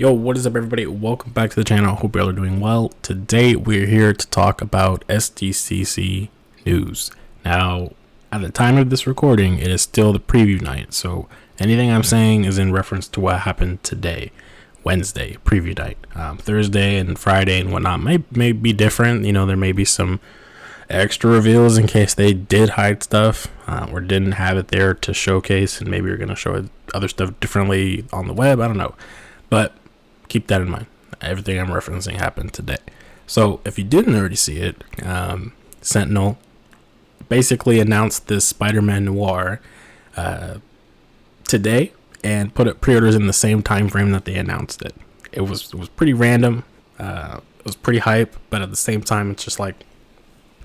Yo, what is up, everybody? Welcome back to the channel. Hope y'all are doing well. Today, we're here to talk about SDCC news. Now, at the time of this recording, it is still the preview night, so anything I'm saying is in reference to what happened today, Wednesday, preview night. Thursday and Friday and whatnot may be different. You know, there may be some extra reveals in case they did hide stuff or didn't have it there to showcase, and maybe you're going to show other stuff differently on the web. I don't know, but keep that in mind. Everything I'm referencing happened today. So if you didn't already see it, Sentinel basically announced this Spider-Man Noir today and put up pre-orders in the same time frame that they announced it. It was pretty random. It was pretty hype, but at the same time, it's just like,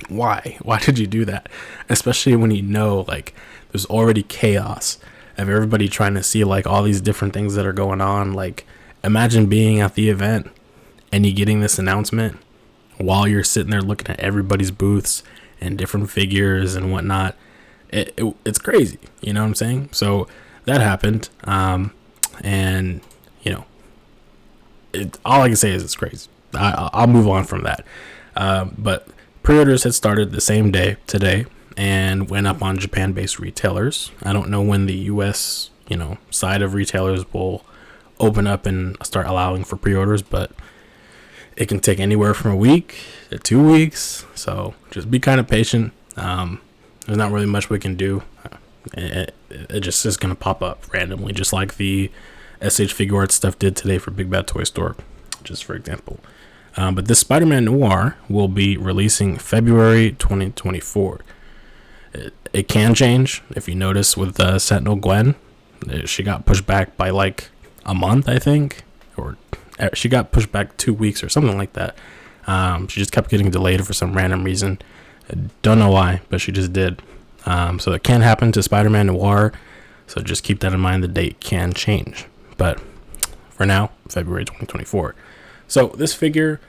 why did you do that? Especially when you know, like, there's already chaos of everybody trying to see like all these different things that are going on. Like, imagine being at the event and you getting this announcement while you're sitting there looking at everybody's booths and different figures and whatnot. It's crazy, you know what I'm saying? So that happened, and you know, all I can say is it's crazy. I'll move on from that. But pre-orders had started the same day today and went up on Japan-based retailers. I don't know when the US, side of retailers will open up and start allowing for pre-orders, but it can take anywhere from a week to 2 weeks. So just be kind of patient. There's not really much we can do. It just is going to pop up randomly, just like the shfiguarts stuff did today for Big Bad Toy Store, just for example. But this Spider-Man Noir will be releasing February 2024. It can change. If you notice with Sentinel Gwen, she got pushed back by like a month, I think, or she got pushed back 2 weeks or something like that. She just kept getting delayed for some random reason. I don't know why, but she just did. So it can happen to Spider-Man Noir. So just keep that in mind. The date can change, but for now, February 2024. So this figure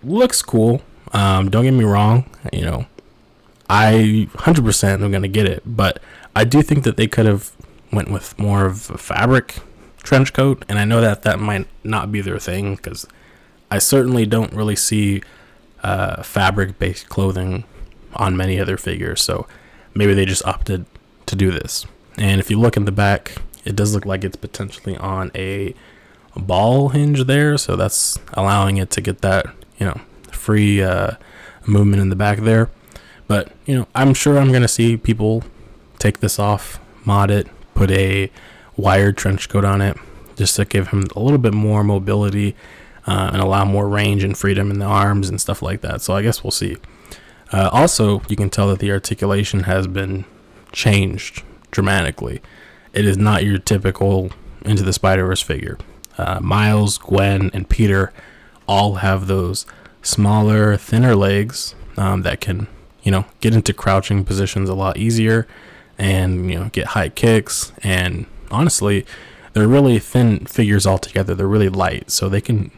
looks cool. Don't get me wrong. I 100% am gonna get it, but I do think that they could have went with more of a fabric trench coat, and I know that might not be their thing, because I certainly don't really see fabric-based clothing on many other figures, so maybe they just opted to do this. And if you look in the back, it does look like it's potentially on a ball hinge there, so that's allowing it to get that free movement in the back there. But I'm sure I'm gonna see people take this off, mod it, put a wired trench coat on it, just to give him a little bit more mobility and allow more range and freedom in the arms and stuff like that. So I guess we'll see. Also, you can tell that the articulation has been changed dramatically. It is not your typical Into the Spider-Verse figure. Miles, Gwen, and Peter all have those smaller, thinner legs that can get into crouching positions a lot easier and get high kicks. And honestly, they're really thin figures altogether. They're really light, so they can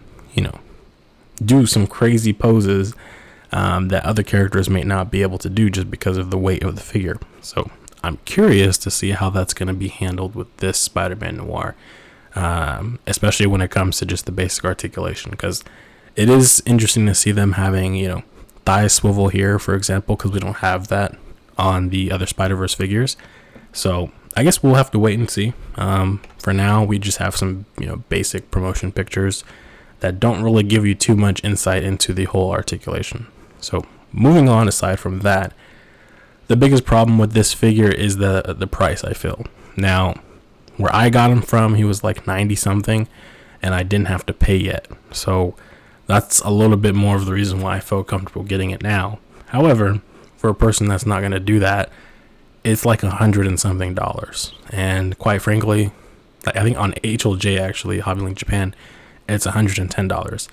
do some crazy poses that other characters may not be able to do just because of the weight of the figure. So I'm curious to see how that's going to be handled with this Spider-Man Noir, especially when it comes to just the basic articulation, because it is interesting to see them having thigh swivel here, for example, because we don't have that on the other Spider-Verse figures. So I guess we'll have to wait and see. For now, we just have some basic promotion pictures that don't really give you too much insight into the whole articulation. So moving on, aside from that, the biggest problem with this figure is the price, I feel. Now, where I got him from, he was like 90 something, and I didn't have to pay yet. So that's a little bit more of the reason why I felt comfortable getting it now. However, for a person that's not going to do that, it's like $100 and something. And quite frankly, I think on HLJ, actually, Hobbylink Japan, it's $110.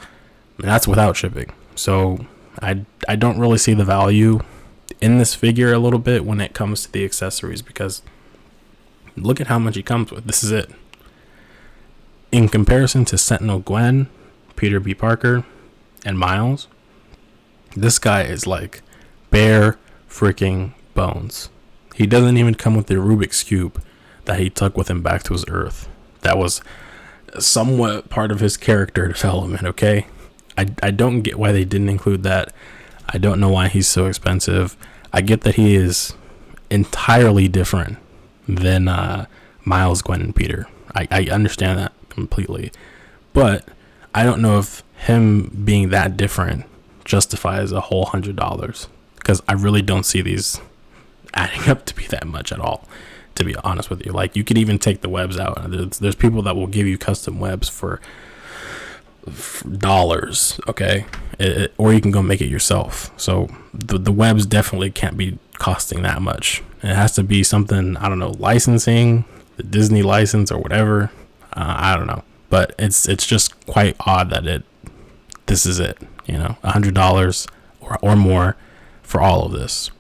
And that's without shipping. So I don't really see the value in this figure a little bit when it comes to the accessories, because look at how much he comes with. This is it. In comparison to Sentinel Gwen, Peter B. Parker, and Miles, this guy is like bare freaking bones. He doesn't even come with the Rubik's Cube that he took with him back to his Earth. That was somewhat part of his character development, okay? I don't get why they didn't include that. I don't know why he's so expensive. I get that he is entirely different than Miles, Gwen, and Peter. I understand that completely. But I don't know if him being that different justifies a whole $100. Because I really don't see these adding up to be that much at all, to be honest with you. Like, you could even take the webs out. There's people that will give you custom webs for dollars, okay? Or you can go make it yourself. So the webs definitely can't be costing that much. It has to be something, I don't know, licensing, the Disney license or whatever. I don't know, but it's just quite odd that this is it, you know, $100 or more for all of this.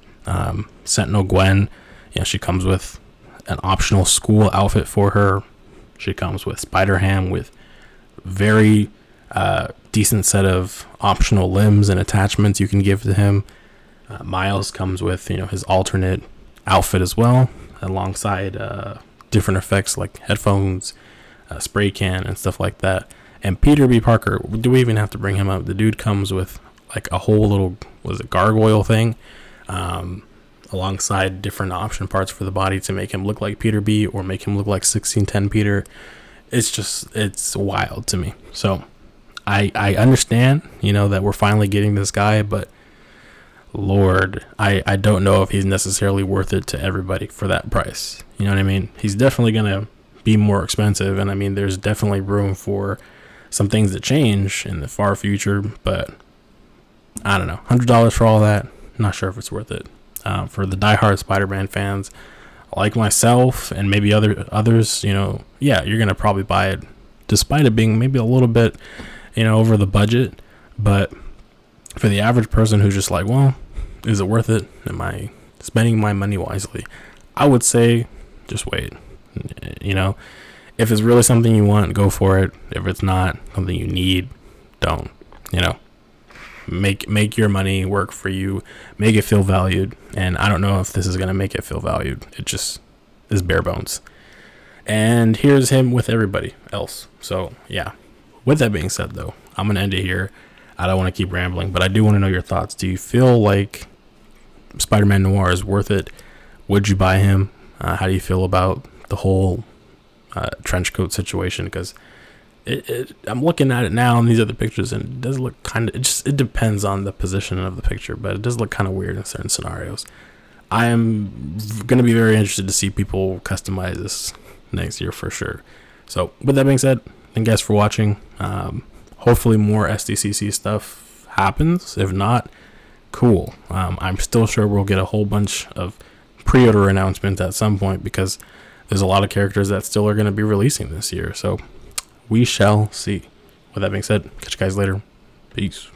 Sentinel Gwen, you know, she comes with an optional school outfit for her. She comes with Spider-Ham with very decent set of optional limbs and attachments you can give to him. Miles comes with, you know, his alternate outfit as well, alongside different effects like headphones, spray can, and stuff like that. And Peter B. Parker, do we even have to bring him up? The dude comes with like a whole little, gargoyle thing, alongside different option parts for the body to make him look like Peter B. or make him look like 1610 Peter. It's wild to me. So I understand, you know, that we're finally getting this guy, but Lord, I don't know if he's necessarily worth it to everybody for that price. You know what I mean? He's definitely going to be more expensive, and I mean, there's definitely room for some things to change in the far future, but I don't know. $100 for all that, not sure if it's worth it. For the diehard Spider-Man fans like myself and maybe others, you know, yeah, you're going to probably buy it despite it being maybe a little bit, you know, over the budget. But for the average person who's just like, well, is it worth it? Am I spending my money wisely? I would say just wait. You know, if it's really something you want, go for it. If it's not something you need, don't. You know, make your money work for you, make it feel valued. And I don't know if this is going to make it feel valued. It just is bare bones. And here's him with everybody else. So yeah, with that being said though, I'm going to end it here. I don't want to keep rambling, but I do want to know your thoughts. Do you feel like Spider-Man Noir is worth it? Would you buy him? How do you feel about the whole trench coat situation? Because I'm looking at it now in these other pictures, and it does look kind of, it depends on the position of the picture, but it does look kind of weird in certain scenarios. I am going to be very interested to see people customize this next year for sure. So with that being said, thank you guys for watching. Hopefully more SDCC stuff happens. If not, cool. I'm still sure we'll get a whole bunch of pre-order announcements at some point, because there's a lot of characters that still are going to be releasing this year. So we shall see. With that being said, catch you guys later. Peace.